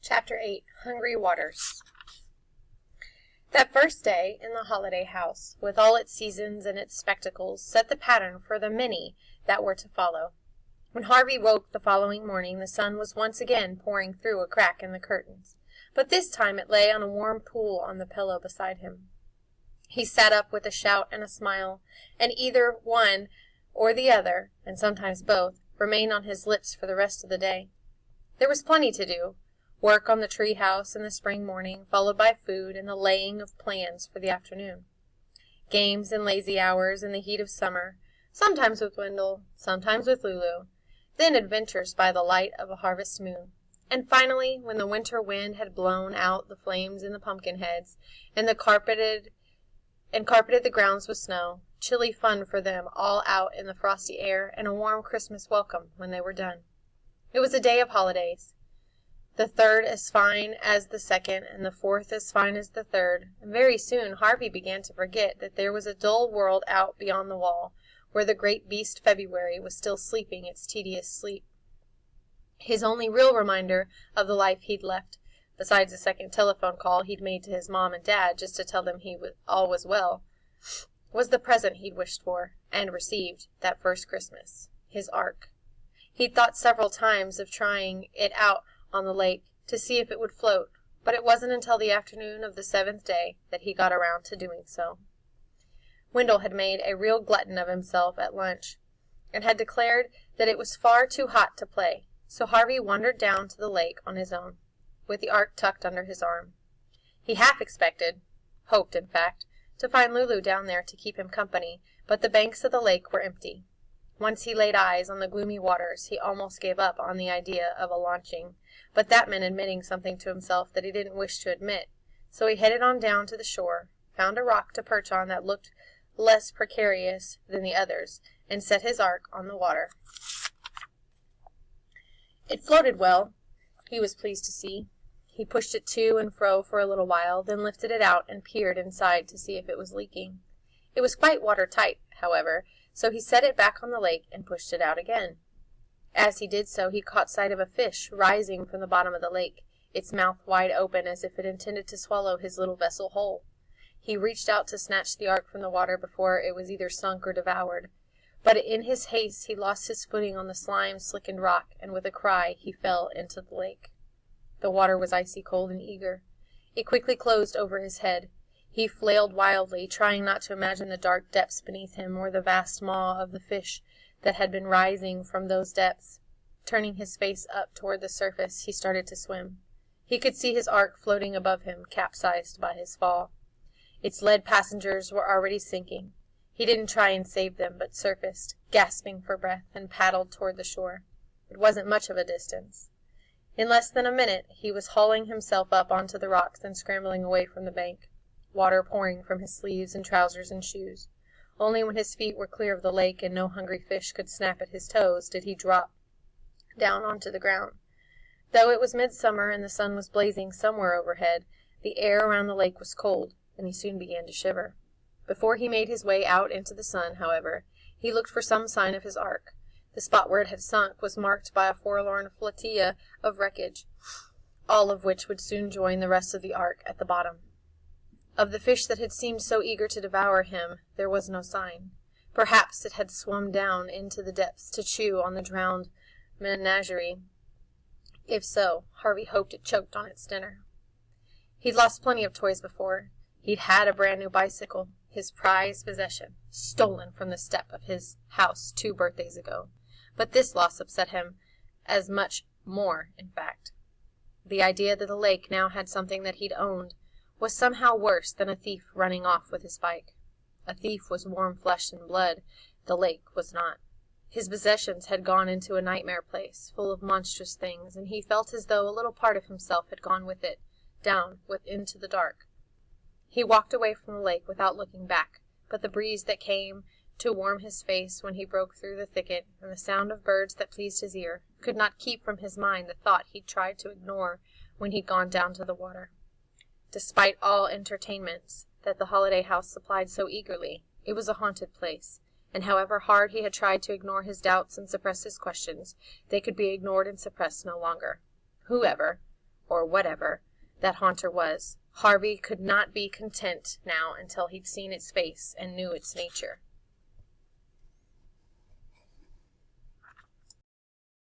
Chapter 8. Hungry Waters. That first day in the holiday house, with all its seasons and its spectacles, set the pattern for the many that were to follow. When Harvey woke the following morning, the sun was once again pouring through a crack in the curtains, but this time it lay on a warm pool on the pillow beside him. He sat up with a shout and a smile, and either one or the other, and sometimes both, remained on his lips for the rest of the day. There was plenty to do. Work on the tree house in the spring morning, followed by food and the laying of plans for the afternoon. Games and lazy hours in the heat of summer, sometimes with Wendell, sometimes with Lulu. Then adventures by the light of a harvest moon. And finally, when the winter wind had blown out the flames in the pumpkin heads, and carpeted the grounds with snow, chilly fun for them all out in the frosty air, and a warm Christmas welcome when they were done. It was a day of holidays. The third as fine as the second, and the fourth as fine as the third, and very soon Harvey began to forget that there was a dull world out beyond the wall, where the great beast February was still sleeping its tedious sleep. His only real reminder of the life he'd left, besides a second telephone call he'd made to his mom and dad just to tell them all was well, was the present he'd wished for, and received, that first Christmas, his Ark. He'd thought several times of trying it out on the lake to see if it would float, but it wasn't until the afternoon of the seventh day that he got around to doing so. Wendell had made a real glutton of himself at lunch, and had declared that it was far too hot to play, so Harvey wandered down to the lake on his own, with the Ark tucked under his arm. He half hoped in fact, to find Lulu down there to keep him company, but the banks of the lake were empty. Once he laid eyes on the gloomy waters, he almost gave up on the idea of a launching, but that meant admitting something to himself that he didn't wish to admit, so he headed on down to the shore, found a rock to perch on that looked less precarious than the others, and set his Ark on the water. It floated well, he was pleased to see. He pushed it to and fro for a little while, then lifted it out and peered inside to see if it was leaking. It was quite watertight, however, so he set it back on the lake and pushed it out again. As he did so, he caught sight of a fish rising from the bottom of the lake, its mouth wide open as if it intended to swallow his little vessel whole. He reached out to snatch the Ark from the water before it was either sunk or devoured, but in his haste he lost his footing on the slime-slickened rock, and with a cry he fell into the lake. The water was icy cold and eager. It quickly closed over his head. He flailed wildly, trying not to imagine the dark depths beneath him or the vast maw of the fish that had been rising from those depths. Turning his face up toward the surface, he started to swim. He could see his Ark floating above him, capsized by his fall. Its lead passengers were already sinking. He didn't try and save them, but surfaced, gasping for breath, and paddled toward the shore. It wasn't much of a distance. In less than a minute, he was hauling himself up onto the rocks and scrambling away from the bank, water pouring from his sleeves and trousers and shoes. Only when his feet were clear of the lake and no hungry fish could snap at his toes did he drop down onto the ground. Though it was midsummer and the sun was blazing somewhere overhead, the air around the lake was cold, and he soon began to shiver. Before he made his way out into the sun, however, he looked for some sign of his Ark. The spot where it had sunk was marked by a forlorn flotilla of wreckage, all of which would soon join the rest of the Ark at the bottom. Of the fish that had seemed so eager to devour him, there was no sign. Perhaps it had swum down into the depths to chew on the drowned menagerie. If so, Harvey hoped it choked on its dinner. He'd lost plenty of toys before. He'd had a brand-new bicycle, his prized possession, stolen from the step of his house 2 birthdays ago. But this loss upset him as much more, in fact. The idea that the lake now had something that he'd owned was somehow worse than a thief running off with his bike. A thief was warm flesh and blood. The lake was not. His possessions had gone into a nightmare place, full of monstrous things, and he felt as though a little part of himself had gone with it, into the dark. He walked away from the lake without looking back, but the breeze that came to warm his face when he broke through the thicket, and the sound of birds that pleased his ear, could not keep from his mind the thought he'd tried to ignore when he'd gone down to the water. Despite all entertainments that the holiday house supplied so eagerly, it was a haunted place, and however hard he had tried to ignore his doubts and suppress his questions, they could be ignored and suppressed no longer. Whoever, or whatever, that haunter was. Harvey could not be content now until he'd seen its face and knew its nature.